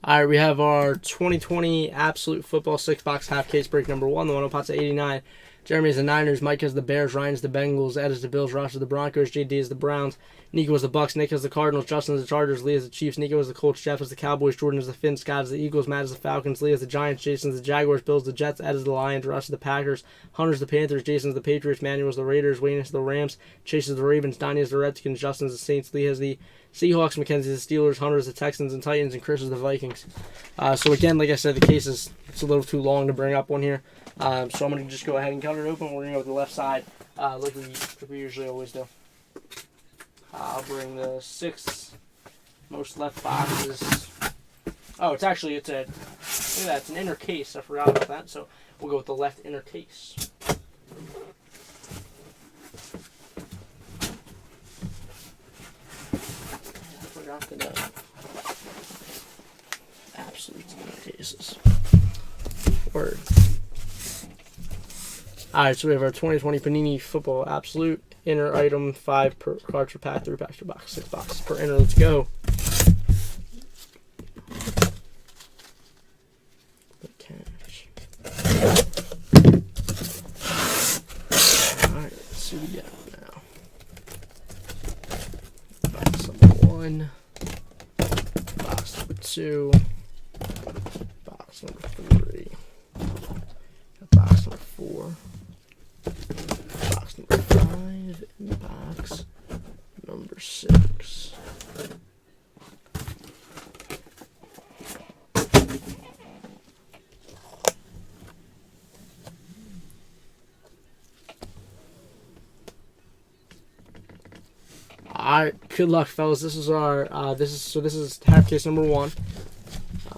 All right, we have our 2020 Absolute Football 6-box half case break number 1. The one Pot's at 89. Jeremy is the Niners, Mike has the Bears, Ryan is the Bengals, Ed is the Bills, Ross is the Broncos, JD is the Browns, Nico is the Bucks, Nick is the Cardinals, Justin is the Chargers, Lee is the Chiefs, Nico is the Colts, Jeff is the Cowboys, Jordan is the Finns, Scott is the Eagles, Matt is the Falcons, Lee is the Giants, Jason is the Jaguars, Bills the Jets, Ed is the Lions, Ross is the Packers, Hunter is the Panthers, Jason is the Patriots, Manuel is the Raiders, Wayne is the Rams, Chase is the Ravens, Donnie is the Redskins, Justin is the Saints, Lee has the Seahawks, Mackenzie is the Steelers, Hunter is the Texans and Titans, and Chris is the Vikings. So again, like I said, the case is it's a little too long to bring up one here. So I'm going to just go ahead and cut it open. We're going to go with the left side like we usually always do. I'll bring the 6 most left boxes. Oh, it's an inner case. I forgot about that. So we'll go with the left inner case. I forgot the Absolute inner cases. Word. Alright, so we have our 2020 Panini Football Absolute inner item, 5 per cards per pack, 3 packs per box, 6 boxes per inner. Let's go. Alright, let's see what we got now. Box number 1, box number 2, box number 3, box number 4, box number 5, and box number 6. Alright, good luck, fellas. This is our this is half case number 1.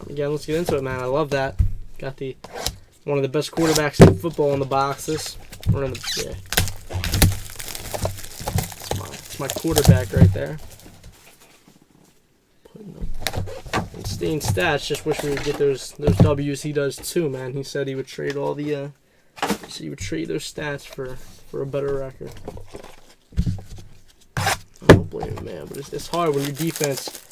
Again, let's get into it, man. I love that. Got the one of the best quarterbacks in football in the boxes. We're in the it's my quarterback right there. And Stain Stats just wish we would get those W's. He does too, man. He said he would trade all the he would trade those stats for a better record. I don't blame him, man, but it's hard when your defense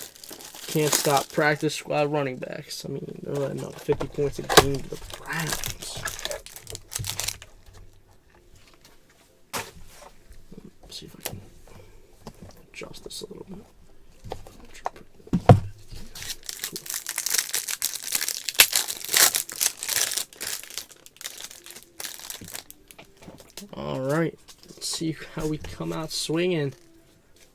can't stop practice squad running backs. I mean, they're letting up 50 points a game to the Browns. Let's see if I can adjust this a little bit. Cool. All right, let's see how we come out swinging.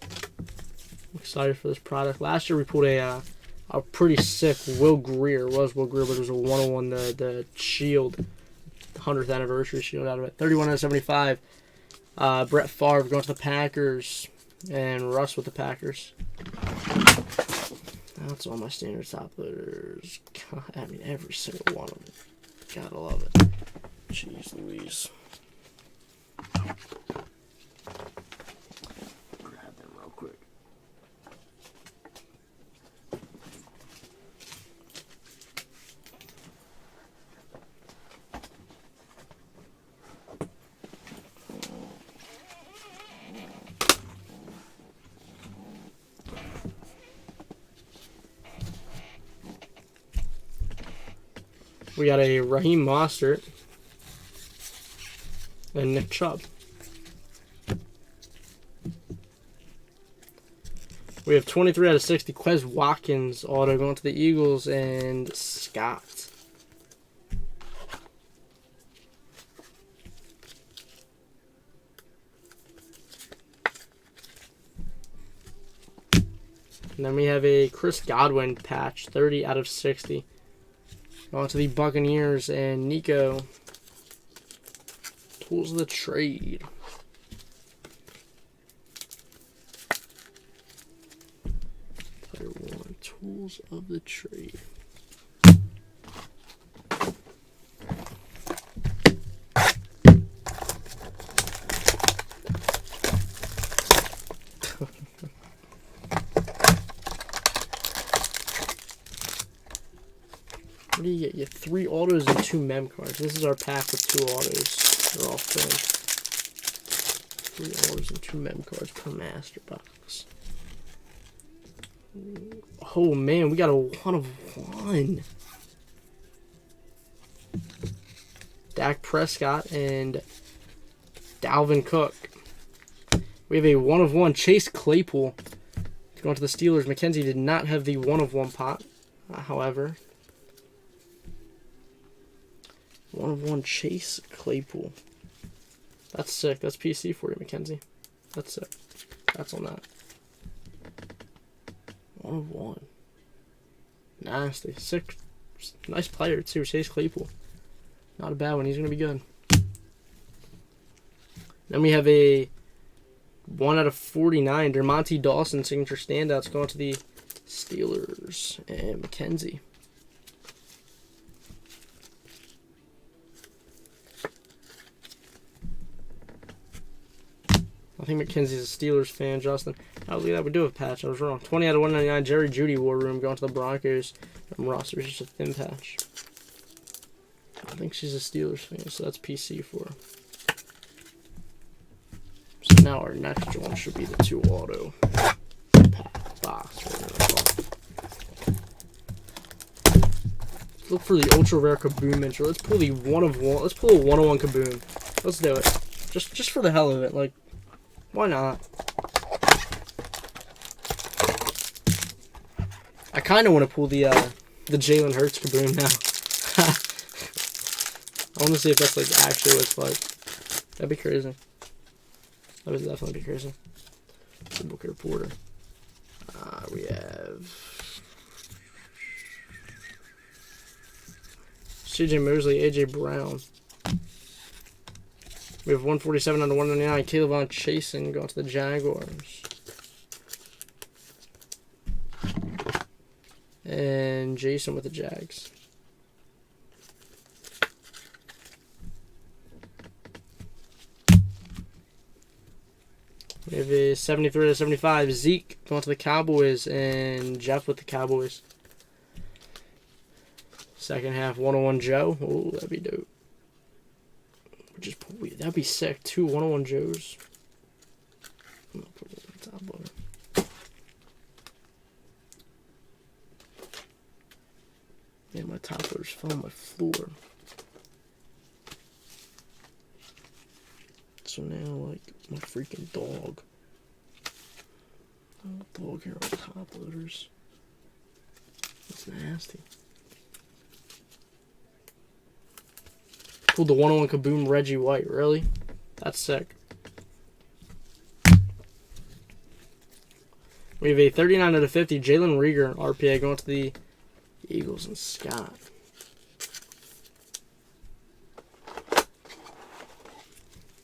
I'm excited for this product. Last year we pulled a pretty sick Will Greer. It was Will Greer, but it was a 101, the Shield, 100th anniversary Shield out of it. 31 out of 75. Brett Favre going to the Packers, and Russ with the Packers. That's all my standard top loaders. God, I mean, every single one of them. Gotta love it. Jeez Louise. Grab them real quick. We got a Raheem Mostert and Nick Chubb. We have 23 out of 60 Quez Watkins auto going to the Eagles and Scott. And then we have a Chris Godwin patch, 30 out of 60. On to the Buccaneers and Nico. Tools of the trade. Player 1, tools of the trade. What do you get? You get 3 autos and 2 mem cards. This is our pack with 2 autos. They're all filled. 3 autos and 2 mem cards per master box. Oh, man, we got a 1 of 1. Dak Prescott and Dalvin Cook. We have a 1 of 1 Chase Claypool going to the Steelers. Mackenzie did not have the 1 of 1 pot, however. 1 of 1 Chase Claypool. That's sick. That's PC for you, Mackenzie. That's sick. That's on that. 1 of 1. Nasty. Sick. Nice player, too. Chase Claypool. Not a bad one. He's going to be good. Then we have a 1 out of 49. Dermontti Dawson, signature standouts, going to the Steelers. And Mackenzie. I think Mackenzie's a Steelers fan, Justin. Oh, look at that. We do have a patch. I was wrong. 20 out of 199. Jerry Jeudy War Room going to the Broncos. And roster is just a thin patch. I think she's a Steelers fan, so that's PC for her. So now our next one should be the 2 auto box. Look for the ultra rare Kaboom intro. Let's pull the 1 of 1. Let's pull a 1 of 1 Kaboom. Let's do it. Just for the hell of it. Like, why not? I kind of want to pull the Jalen Hurts Kaboom now. I want to see if that's like actually what it's like. That'd be crazy. That would definitely be crazy. The Booker Reporter. We have CJ Mosley, AJ Brown. We have 147 out of 199. Kayvon Chasen going to the Jaguars. And Jason with the Jags. We have a 73 to 75. Zeke going to the Cowboys and Jeff with the Cowboys. Second half 101 Joe. Oh, that'd be dope. That'd be sick too. 101 Joes. I'm gonna put it on the top of it. Yeah, my top loaders fell on my floor. So now, like, my freaking dog. Oh, dog here on top loaders. That's nasty. Pulled the 101 Kaboom Reggie White. Really? That's sick. We have a 39 out of 50 Jalen Reagor RPA going to the Eagles and Scott.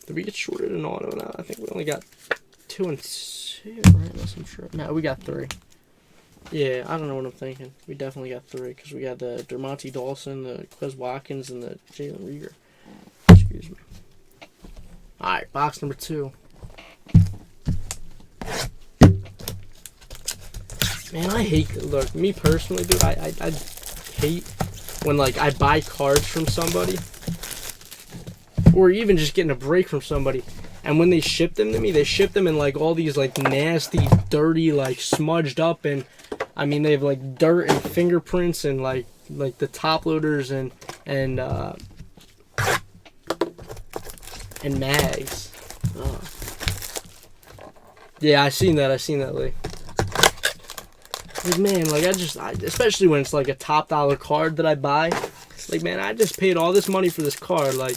Did we get shorted in auto now? I think we only got 2 and 2, right? Unless I'm sure. No, we got 3. Yeah, I don't know what I'm thinking. We definitely got 3 because we got the Dermontti Dawson, the Quez Watkins, and the Jalen Reagor. Excuse me. All right, box number 2. Man, I hate. Look, me personally, dude, I hate when like I buy cards from somebody, or even just getting a break from somebody. And when they ship them to me, they ship them in like all these like nasty, dirty, like smudged up, and I mean they have like dirt and fingerprints and like the top loaders and mags. Ugh. Yeah, I seen that. Like man, like I especially when it's like a top dollar card that I buy. Like man, I just paid all this money for this card. Like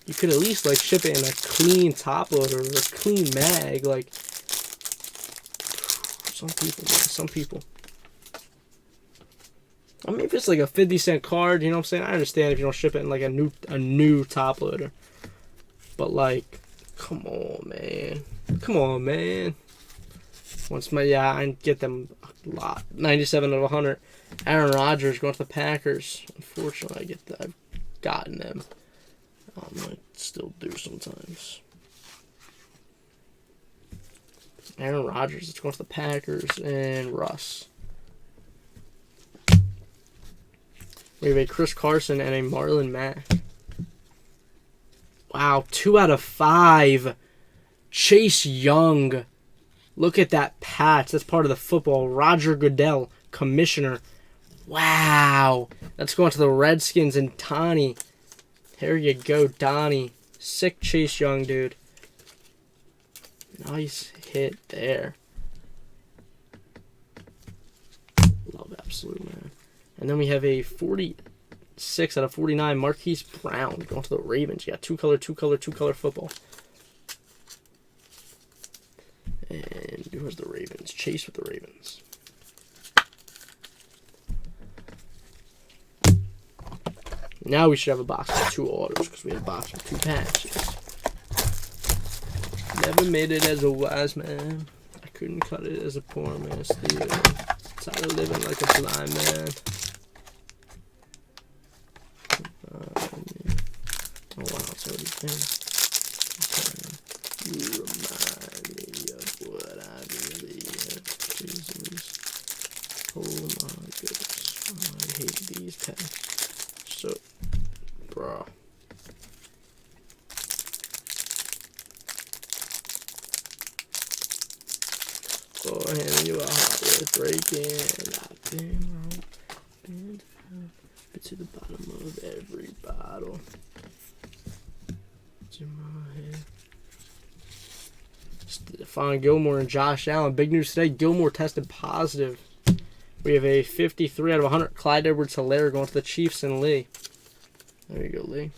you could at least like ship it in a clean top loader or a clean mag. Like some people, man, some people. I mean, if it's like a 50-cent card, you know what I'm saying? I understand if you don't ship it in like a new top loader. But like, come on, man. I get them a lot. 97 out of 100. Aaron Rodgers going to the Packers. Unfortunately, I've gotten them. I might still do sometimes. Aaron Rodgers is going to the Packers and Russ. We have a Chris Carson and a Marlon Mack. Wow, 2 out of 5. Chase Young. Look at that patch. That's part of the football. Roger Goodell, commissioner. Wow. Let's go on to the Redskins and Tani. There you go, Donnie. Sick Chase Young, dude. Nice hit there. Love Absolute, man. And then we have a 46 out of 49, Marquise Brown going to the Ravens. You got two color football. And who's the Ravens? Chase with the Ravens. Now we should have a box with 2 autos because we had a box with 2 patches. Never made it as a wise man. I couldn't cut it as a poor man. Steven. Tired of living like a blind man. Oh wow, it's already finished. You remind me of what I really am. Jesus. Oh my goodness. Oh, I hate these packs. So, bro. Go ahead, you are hot with breaking. I've been wrong. Been down. Been to the bottom of every bottle. It's in my head. Stephon Gilmore and Josh Allen. Big news today. Gilmore tested positive. We have a 53 out of 100. Clyde Edwards-Helaire going to the Chiefs and Lee. There you go, Lee.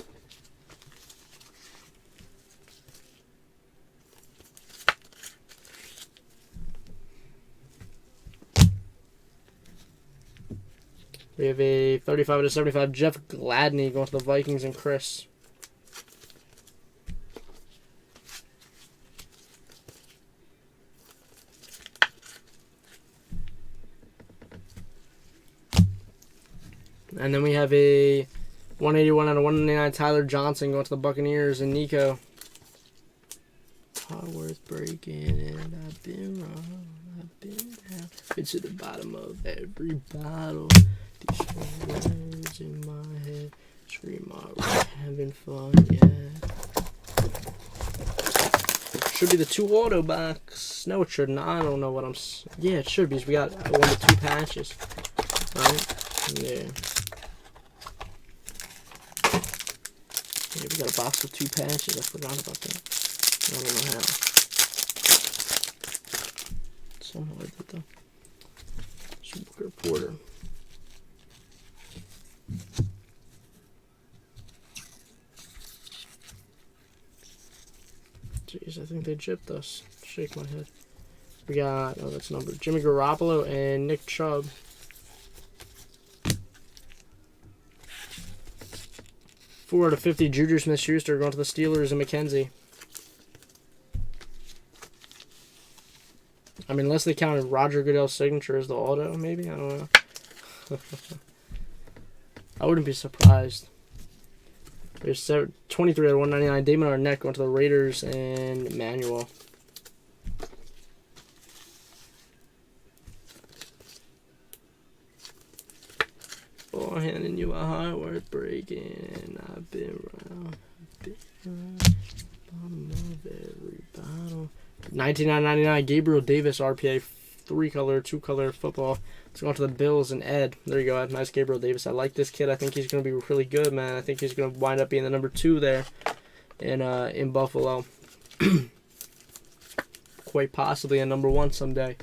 We have a 35 out of 75. Jeff Gladney going to the Vikings and Chris. And then we have a 181 out of 199 Tyler Johnson going to the Buccaneers and Nico. Hard worth breaking and I've been wrong. I've been down. Been to the bottom of every bottle. These words in my head scream out, we're having fun, yeah. Should be the 2 auto box. No, it shouldn't. I don't know what I'm. Yeah, it should be. We got 1 to 2 patches. Right? Yeah. Yeah, we got a box with 2 patches. I forgot about that. I don't know how. Somehow I did though. Super Porter. Jeez, I think they gypped us. Shake my head. We got, oh, that's numbered. Jimmy Garoppolo and Nick Chubb. Four out of 50, Juju Smith-Schuster going to the Steelers and McKenzie. I mean, unless they counted Roger Goodell's signature as the auto, maybe? I don't know. I wouldn't be surprised. There's 23 out of 199. Damon Arnett going to the Raiders and Manuel. Oh, handing you a heart worth breaking. I've been around. Bottom of every bottle. 19.99 Gabriel Davis RPA 3-color, 2-color football. Let's go on to the Bills and Ed. There you go, Ed. Nice Gabriel Davis. I like this kid. I think he's going to be really good, man. I think he's going to wind up being the number 2 there in Buffalo. Quite possibly a number 1 someday.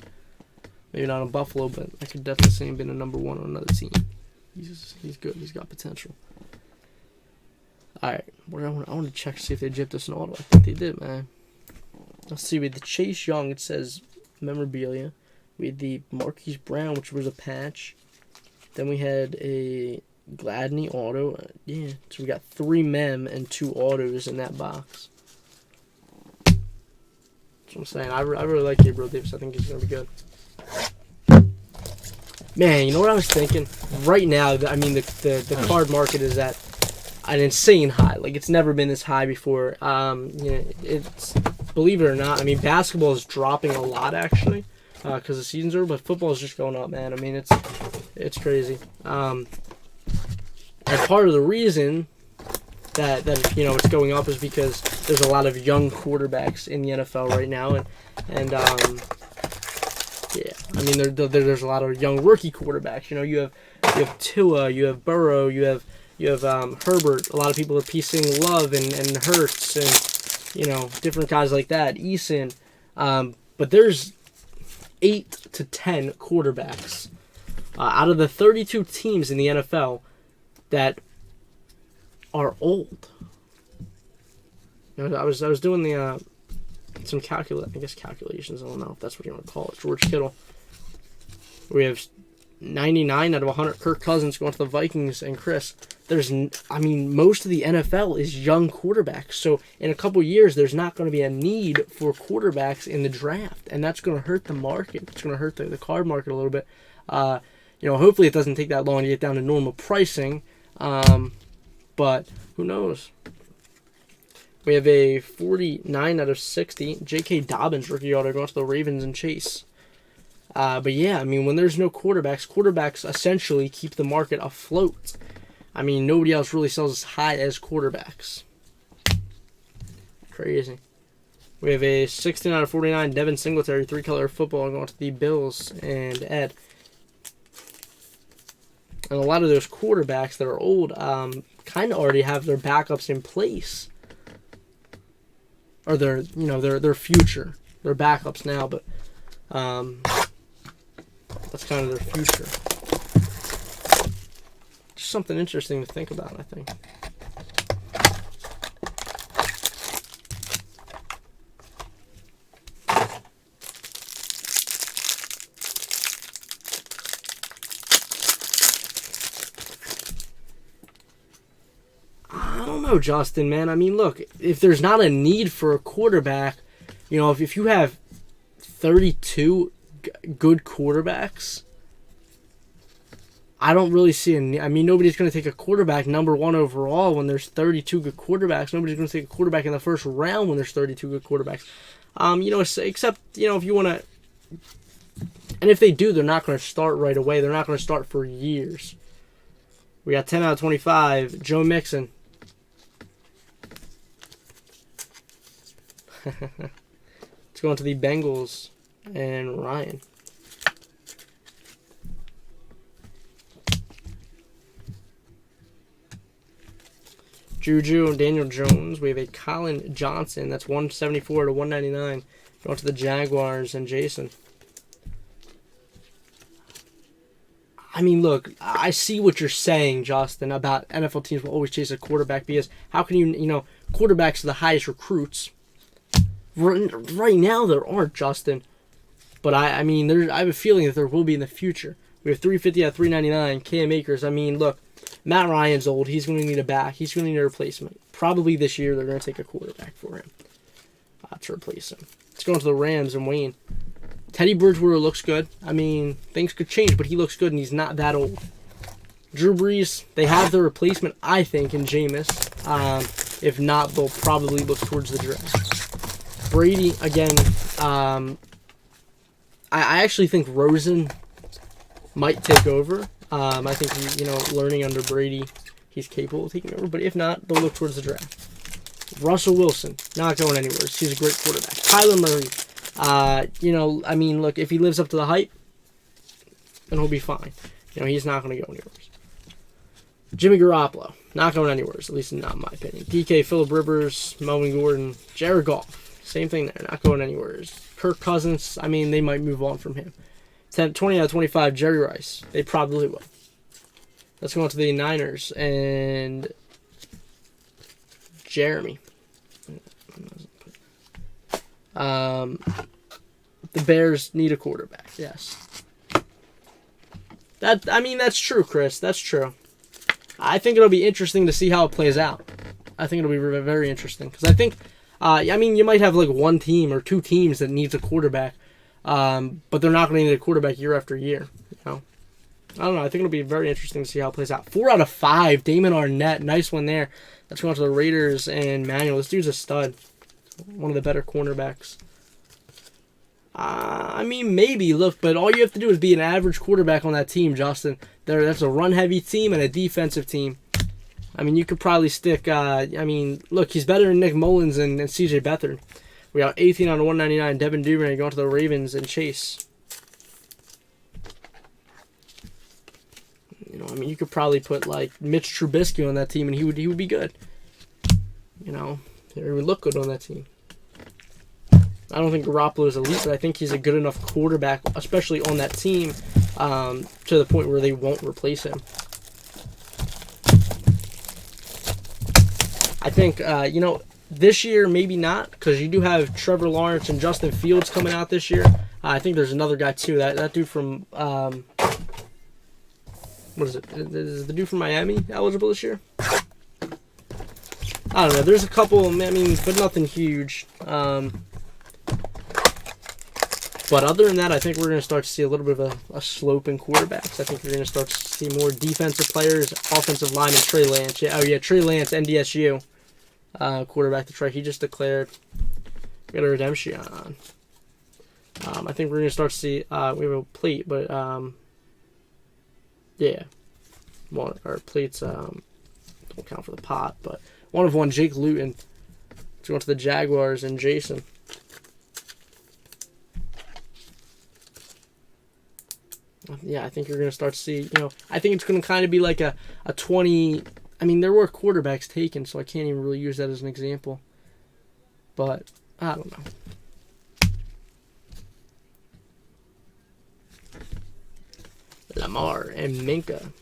Maybe not in Buffalo, but I could definitely see him being a number 1 on another team. He's good. He's got potential. All right, I want to check to see if they gypped us an auto. I think they did, man. Let's see. With the Chase Young, it says memorabilia. We had the Marquise Brown, which was a patch. Then we had a Gladney auto. Yeah, so we got 3 mem and 2 autos in that box. That's what I'm saying. I really like Gabriel Davis. I think he's going to be good. Man, you know what I was thinking? Right now, I mean, the card market is at an insane high. Like, it's never been this high before. You know, it's, believe it or not, I mean, basketball is dropping a lot, actually, because the season's over, but football is just going up, man. I mean, it's crazy. And part of the reason that you know it's going up is because there's a lot of young quarterbacks in the NFL right now, and I mean, there's a lot of young rookie quarterbacks. You have Tua, you have Burrow, you have Herbert. A lot of people are piecing Love and Hurts and different guys like that. Eason, but there's 8 to 10 quarterbacks out of the 32 teams in the NFL that are old. I was doing the some calculations. I don't know if that's what you want to call it. George Kittle. We have 99 out of 100. Kirk Cousins going to the Vikings, and Chris. Most of the NFL is young quarterbacks. So in a couple years, there's not going to be a need for quarterbacks in the draft, and that's going to hurt the market. It's going to hurt the card market a little bit. Hopefully it doesn't take that long to get down to normal pricing, but who knows? We have a 49 out of 60. J.K. Dobbins, rookie auto, going to the Ravens and Chase. But yeah, when there's no quarterbacks essentially keep the market afloat. Nobody else really sells as high as quarterbacks. Crazy. We have a 16 out of 49 Devin Singletary, 3-color football, going to the Bills and Ed. And a lot of those quarterbacks that are old kind of already have their backups in place. Or their future. Their backups now, but that's kind of their future. Just something interesting to think about, I think. I don't know, Justin, man. Look, if there's not a need for a quarterback, if you have 32 good quarterbacks, I don't really see nobody's going to take a quarterback number 1 overall when there's 32 good quarterbacks. Nobody's going to take a quarterback in the first round when there's 32 good quarterbacks. Except, if you want to, and if they do, they're not going to start right away. They're not going to start for years. We got 10 out of 25, Joe Mixon. Let's go on to the Bengals and Ryan. Juju and Daniel Jones. We have a Colin Johnson. That's 174 to 199. Going to the Jaguars and Jason. Look, I see what you're saying, Justin, about NFL teams will always chase a quarterback because how can quarterbacks are the highest recruits. Right now there aren't, Justin. But I have a feeling that there will be in the future. We have 350 out of 399. Cam Akers. Look, Matt Ryan's old. He's going to need a back. He's going to need a replacement. Probably this year they're going to take a quarterback for him to replace him. Let's go into the Rams and Wayne. Teddy Bridgewater looks good. Things could change, but he looks good, and he's not that old. Drew Brees, they have the replacement, I think, in Jameis. If not, they'll probably look towards the draft. Brady, again, I actually think Rosen might take over. I think, learning under Brady, he's capable of taking over. But if not, they'll look towards the draft. Russell Wilson, not going anywhere. He's a great quarterback. Kyler Murray, look, if he lives up to the hype, then he'll be fine. He's not going to go anywhere. Jimmy Garoppolo, not going anywhere, at least not in my opinion. DK, Phillip Rivers, Melvin Gordon, Jared Goff, same thing there, not going anywhere. Kirk Cousins, they might move on from him. 20 out of 25, Jerry Rice. They probably will. Let's go on to the Niners and Jeremy. The Bears need a quarterback, yes. That's true, Chris. That's true. I think it'll be interesting to see how it plays out. I think it'll be very interesting. Because I think, you might have like one team or two teams that needs a quarterback. But they're not going to need a quarterback year after year. I don't know. I think it'll be very interesting to see how it plays out. 4 out of 5. Damon Arnett. Nice one there. Let's go on to the Raiders and Manuel. This dude's a stud. One of the better cornerbacks. Maybe. Look, but all you have to do is be an average quarterback on that team, Justin. That's a run-heavy team and a defensive team. You could probably stick... look, he's better than Nick Mullins and C.J. Beathard. We got 18 out of 199. Devin Duvernay going to the Ravens and Chase. I mean, you could probably put like Mitch Trubisky on that team, and he would be good. He would look good on that team. I don't think Garoppolo is elite, but I think he's a good enough quarterback, especially on that team, to the point where they won't replace him. I think, this year maybe not, because you do have Trevor Lawrence and Justin Fields coming out this year. I think there's another guy too. That dude from what is it? Is the dude from Miami eligible this year? I don't know. There's a couple. I mean, but nothing huge. But other than that, I think we're going to start to see a little bit of a slope in quarterbacks. I think we're going to start to see more defensive players, offensive lineman. Trey Lance. Yeah, Trey Lance, NDSU quarterback. That's right. He just declared. We got a redemption on. I think we're going to start to see. We have a plate, but yeah. Well, our plates don't count for the pot, but one of one, Jake Luton. It's going to the Jaguars and Jason. Yeah, I think you're going to start to see, I think it's going to kind of be like a 20. I mean, there were quarterbacks taken, so I can't even really use that as an example. But, I don't know. Lamar and Minka.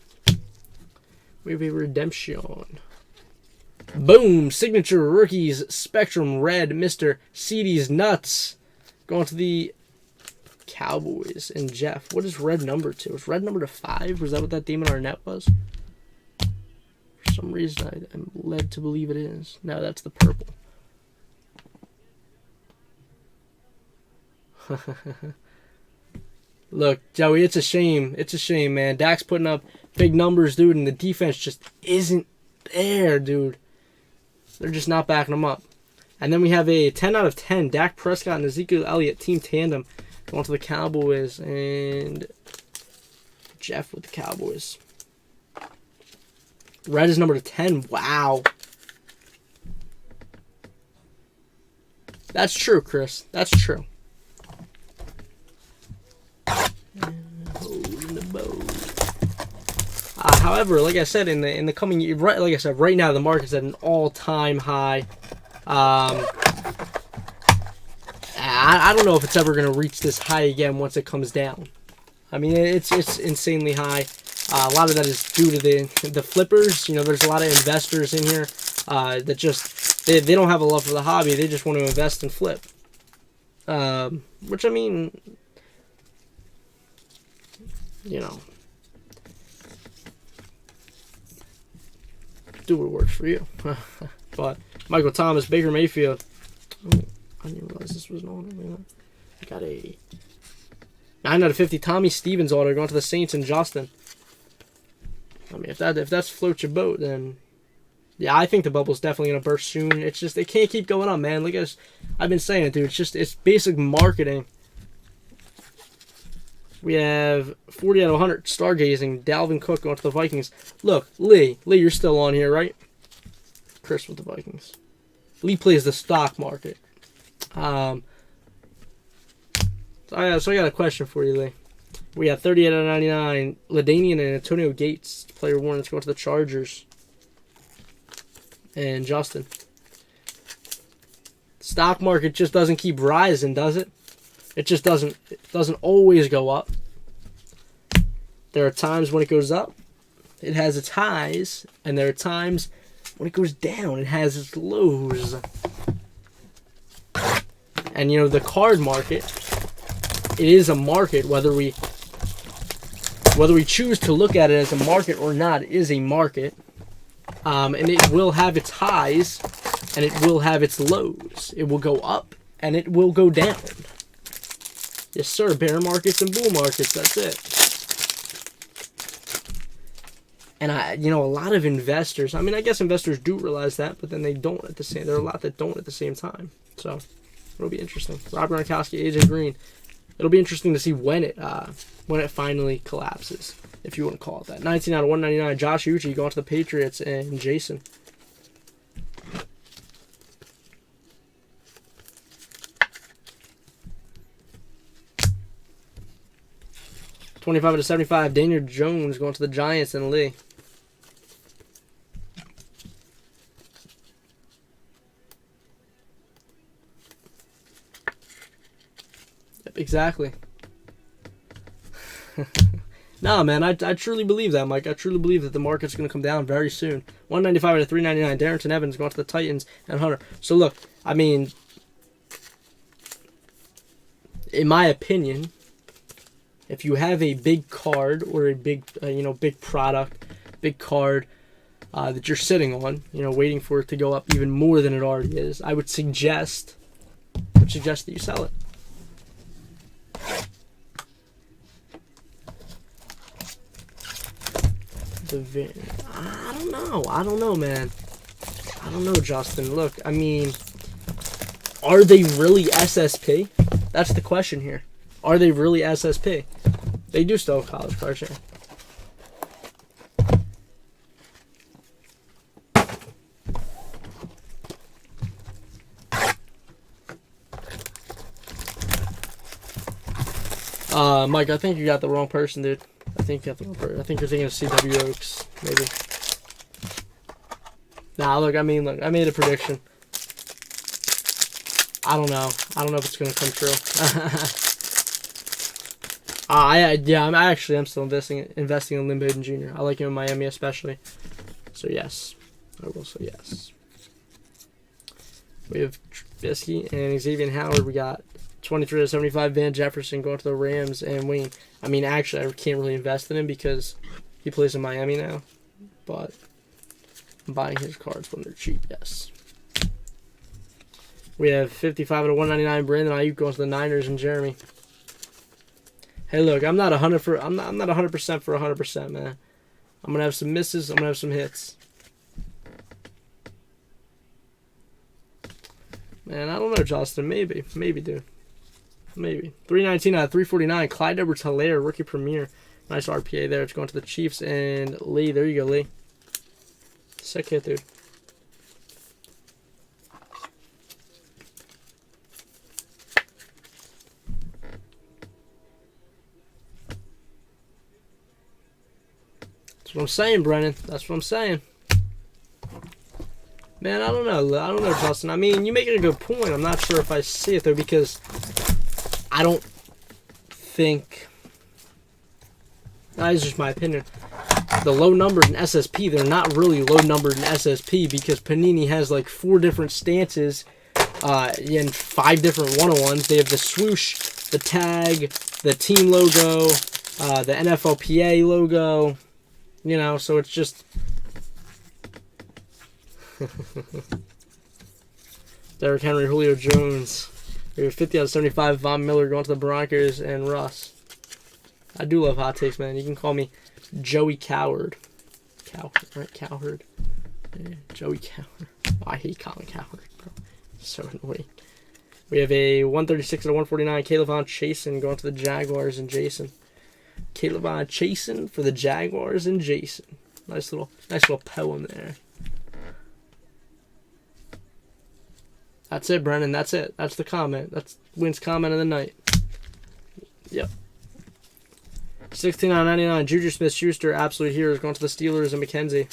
We have a redemption. Boom! Signature Rookies Spectrum Red, Mr. CD's Nuts. Going to the Cowboys and Jeff. What is red number to? Was red number to 5? Was that what that Demon Arnett was? For some reason, I'm led to believe it is. No, that's the purple. Look, Joey, it's a shame. It's a shame, man. Dak's putting up big numbers, dude, and the defense just isn't there, dude. They're just not backing them up. And then we have a 10 out of 10. Dak Prescott and Ezekiel Elliott team tandem going to the Cowboys, and Jeff with the Cowboys. Red is number to 10. Wow. That's true, Chris. That's true. However, like I said, in the coming year, like I said, right now the market's at an all-time high. I don't know if it's ever going to reach this high again once it comes down. I mean, it's insanely high. A lot of that is due to the flippers. There's a lot of investors in here that just they don't have a love for the hobby. They just want to invest and flip. Which, I mean, do what works for you. But Michael Thomas, Baker Mayfield. Oh, I didn't realize this was an auto. I got a 9 out of 50 Tommy Stevens auto going to the Saints and Justin. I mean, if that's floats your boat, then yeah, I think the bubble's definitely gonna burst soon. It's just it can't keep going up, man. Look at I've been saying it, dude. It's basic marketing. We have 40 out of 100 stargazing. Dalvin Cook going to the Vikings. Look, Lee, you're still on here, right? Chris with the Vikings. Lee plays the stock market. So I got a question for you, Lee. We have 38 out of 99. LaDainian and Antonio Gates, player 1. Let's go to the Chargers. And Justin. Stock market just doesn't keep rising, does it? It just doesn't. It doesn't always go up. There are times when it goes up, it has its highs, and there are times when it goes down, it has its lows. And the card market, it is a market. Whether we choose to look at it as a market or not, it is a market. And it will have its highs, and it will have its lows. It will go up, and it will go down. Yes, sir. Bear markets and bull markets. That's it. And a lot of investors. I mean, I guess investors do realize that, but then they don't at the same. There are a lot that don't at the same time. So it'll be interesting. Rob Gronkowski, AJ Green. It'll be interesting to see when it finally collapses, if you want to call it that. 19 out of 199. Josh Uche going to the Patriots and Jason. 25 out of 75, Daniel Jones going to the Giants and Lee. Yep, exactly. Nah, man, I truly believe that, Mike. I truly believe that the market's going to come down very soon. 195 out of 399, Darrington Evans going to the Titans and Hunter. So, look, I mean, in my opinion, if you have a big card or a big, big product, big card that you're sitting on, waiting for it to go up even more than it already is, I would suggest that you sell it. I don't know, man. I don't know, Justin. Look, I mean, are they really SSP? That's the question here. Are they really SSP? They do still have college cards here. Mike, I think you got the wrong person, dude. I think you got the wrong person. I think you're thinking of C.W. Oaks, maybe. Nah, look, I made a prediction. I don't know. I don't know if it's going to come true. I'm still investing in Lynn Bowden Jr. I like him in Miami especially. So, yes. I will say yes. We have Trubisky and Xavier Howard. We got 23 to 75 Van Jefferson going to the Rams and Wayne. I mean, actually, I can't really invest in him because he plays in Miami now. But I'm buying his cards when they're cheap, yes. We have 55 to 199 Brandon Ayuk going to the Niners and Jeremy. Hey, look, I'm not 100% for 100%, man. I'm gonna have some misses. I'm gonna have some hits. Man, I don't know, Justin. Maybe, dude. Maybe. 319 out of 349. Clyde Edwards-Helaire, rookie premier. Nice RPA there. It's going to the Chiefs and Lee. There you go, Lee. Sick hit, dude. That's what I'm saying, Brennan. That's what I'm saying. Man, I don't know, Justin. I mean, you make it a good point. I'm not sure if I see it, though, because I don't think... That is just my opinion. The low numbers in SSP, they're not really low numbered in SSP because Panini has like 4 different stances and 5 different 101s. They have the swoosh, the tag, the team logo, the NFLPA logo, so it's just... Derrick Henry, Julio Jones. We have 50 out of 75 Von Miller going to the Broncos and Russ. I do love hot takes, man. You can call me Joey Cowherd. Cowherd. Yeah, Joey Cowherd. Oh, I hate Colin Cowherd, bro. So annoying. We have a 136 out of 149 Kayvon Chasen going to the Jaguars and Jason. Kayvon Chasen for the Jaguars and Jason. Nice little poem there. That's it, Brennan. That's it. That's the comment. That's Wynn's comment of the night. Yep. 16 out of 99. Juju Smith-Schuster, absolute heroes, going to the Steelers and McKenzie.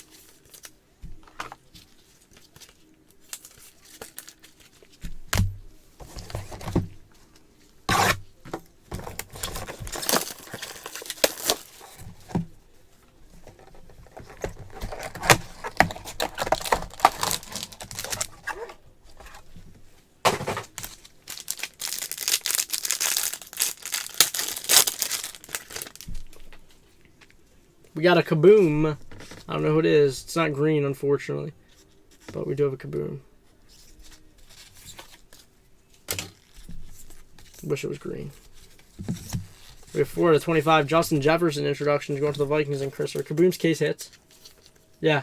We got a Kaboom. I don't know who it is. It's not green, unfortunately. But we do have a Kaboom. Wish it was green. We have 4 out of 25. Justin Jefferson introductions going to the Vikings and Chris. Kaboom's case hits. Yeah.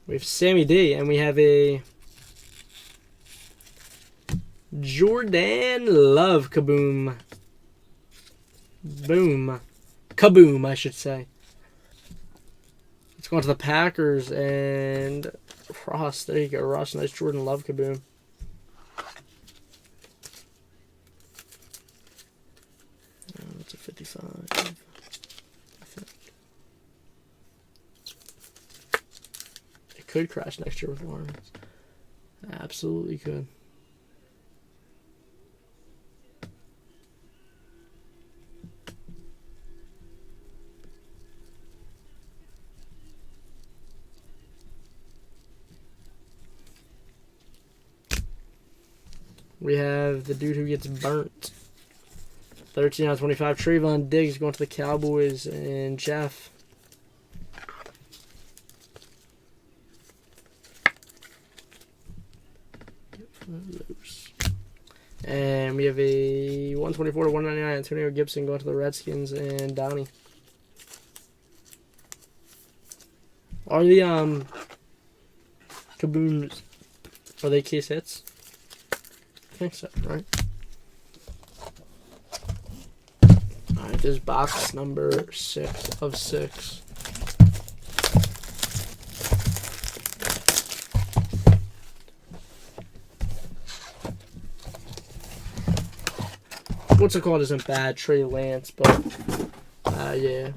We have Sammy D, and we have a Jordan Love Kaboom. Boom. Kaboom, I should say. It's going to the Packers and Ross. There you go, Ross. Nice Jordan Love kaboom. That's a 55. It could crash next year with Lawrence. Absolutely could. We have the dude who gets burnt. 13 out of 25. Trayvon Diggs going to the Cowboys and Jeff. And we have a 124 to 199 Antonio Gibson going to the Redskins and Donnie. Are the kabooms, are they case hits? I think so, right? Alright, this box number 6 of 6. What's it called isn't bad, Trey Lance, but yeah.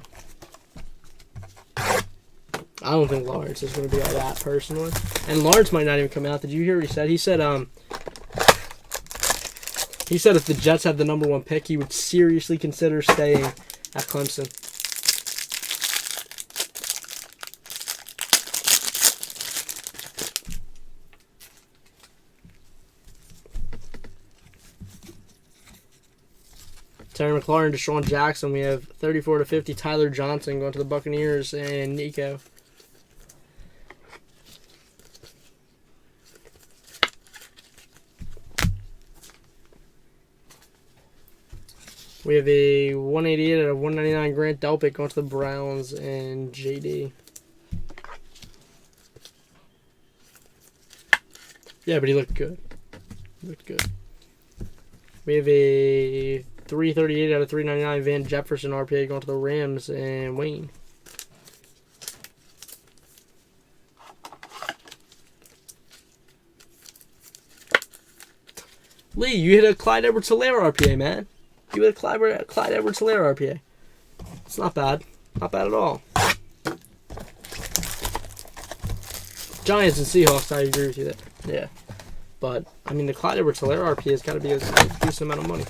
I don't think Lawrence is going to be all that personally. And Lawrence might not even come out. Did you hear what he said? He said if the Jets had the number 1 pick, he would seriously consider staying at Clemson. Terry McLaurin, Deshaun Jackson. We have 34 to 50. Tyler Johnson going to the Buccaneers and Nico. We have a 188 out of 199 Grant Delpit going to the Browns and JD. Yeah, but he looked good. Looked good. We have a 338 out of 399 Van Jefferson RPA going to the Rams and Wayne. Lee, you hit a Clyde Edwards-Helaire RPA, man. You hit a Clyde Edwards-Helaire RPA. It's not bad. Not bad at all. Giants and Seahawks, I agree with you there. Yeah. But, I mean, the Clyde Edwards-Helaire RPA has got to be a decent amount of money.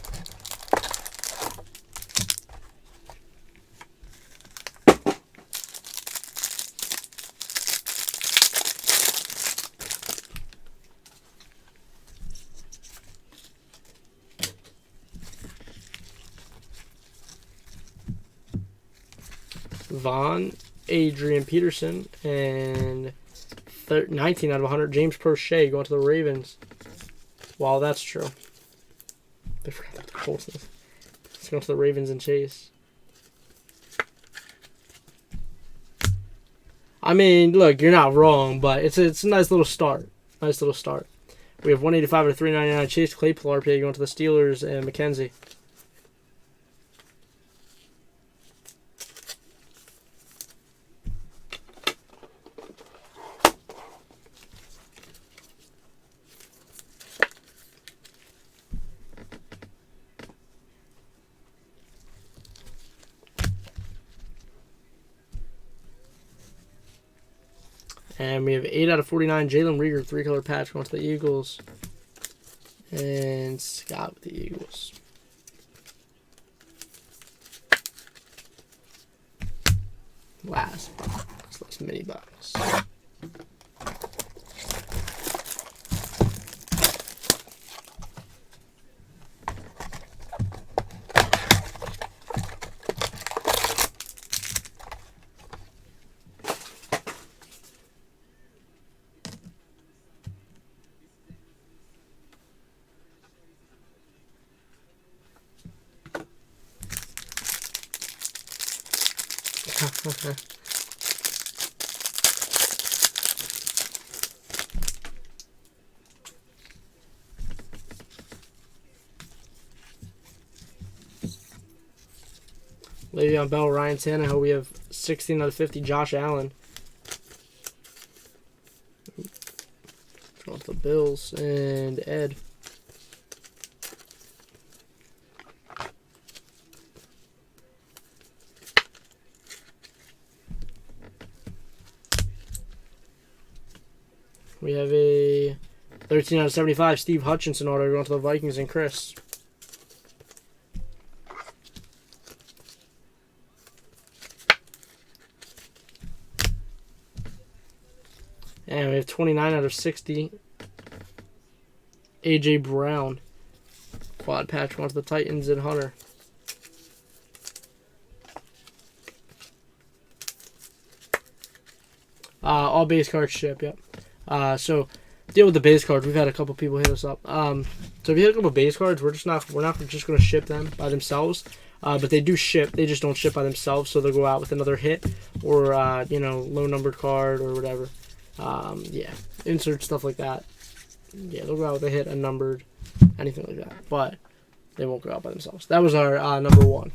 Vaughn, Adrian Peterson, and 19 out of 100, James Prochet going to the Ravens. Wow, that's true. I forgot that the Colts is. Let's go to the Ravens and Chase. I mean, look, you're not wrong, but it's a nice little start. Nice little start. We have 185 out of 399, Chase Claypool RPA going to the Steelers and McKenzie. And we have 8 out of 49, Jalen Reagor, 3-color patch going to the Eagles. And Scott with the Eagles. Last box. Last mini box. Le'Veon Bell, Ryan Tannehill. We have 16 out of 50, Josh Allen. Bills and Ed. We have a 13 out of 75 Steve Hutchinson auto going to the Vikings and Chris. And we have 29 out of 60 A.J. Brown. Quad patch going to the Titans and Hunter. All base cards ship, yep. So deal with the base cards. We've had a couple people hit us up. So if you had a couple base cards, we're not just going to ship them by themselves. But they do ship. They just don't ship by themselves. So they'll go out with another hit or low numbered card or whatever. Yeah, insert stuff like that. Yeah, they'll go out with a hit, a numbered, anything like that. But they won't go out by themselves. That was our number 1.